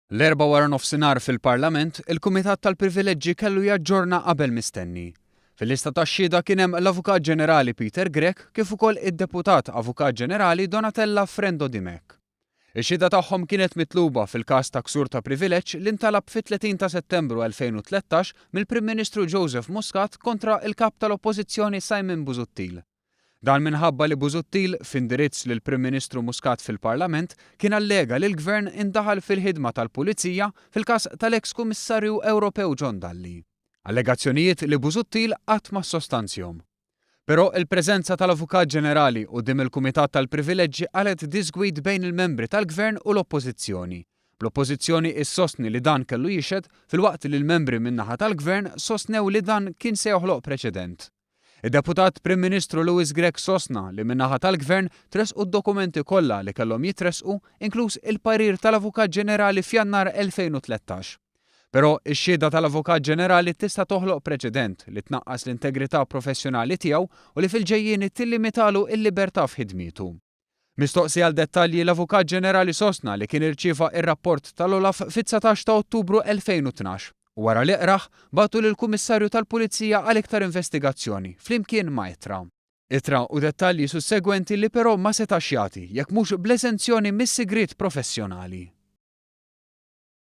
L-4 wara nofsinhar fil-Parlament, il-Kumitat tal-Privileġġi kellu jaġġorna qabel mistenni. Fil-lista tax-xhieda kien hemm l-Avukat Ġenerali Peter Grech kif ukoll id-Deputat Avukat Ġenerali Donatella Frendo Dimek. Ix-xhieda tagħhom kienet mitluba fil-każ ta' ksur ta' privileġġ li ntalab fit-30 ta' Settembru 2013 mill-Prim Ministru Joseph Muscat kontra il-kap tal-Oppożizzjoni Simon Busuttil. Dan minħabba li Busuttil, f'indirizz lil Prim Ministru Muscat fil-Parlament, kien allega li l-Gvern indaħal fil-ħidma tal-Pulizija fil-każ tal-eks Kummissarju Ewropew John Dalli. Allegazzjonijiet li Busuttil qatt ma sostanzjom. Però il-preżenza tal-Avukat Ġenerali quddiem il-Kumitat tal-Privileġġi qalet disgwid bejn il-membri tal-Gvern u l-Oppożizzjoni. L-Oppożizzjoni issostni li dan kellu jixed filwaqt li l-membri min-naħa tal-Gvern sostnew li dan kien se joħloq preċedent. Id-Deputat Prim Ministru Louis Grech sostna li min-naħa tal-Gvern tresqu d-dokumenti kollha li kellhom jitresqu, inkluż il-parir tal-Avukat Ġenerali f'Jannar 2013. Però x-xhieda tal-Avukat Ġenerali tista' toħloq preċedent li tnaqqas l-integrità professjonali tiegħu u li fil-ġejjieni tillimitalu l-libertà f'ħidmietu. Mistoqsi għal dettalji l-Avukat Ġenerali sostna li kien irċieva ir-rapport tal-Olaf fit-19 ta' Ottubru 2012. Wara li qraħ bagħtu lill-Kummissarju tal-Pulizija għal iktar investigazzjoni flimkien ma' ittra. Ittra u dettalji sussegwenti li però ma setax jagħti jekk mhux bl-eżenzjoni mis-sigriet professjonali.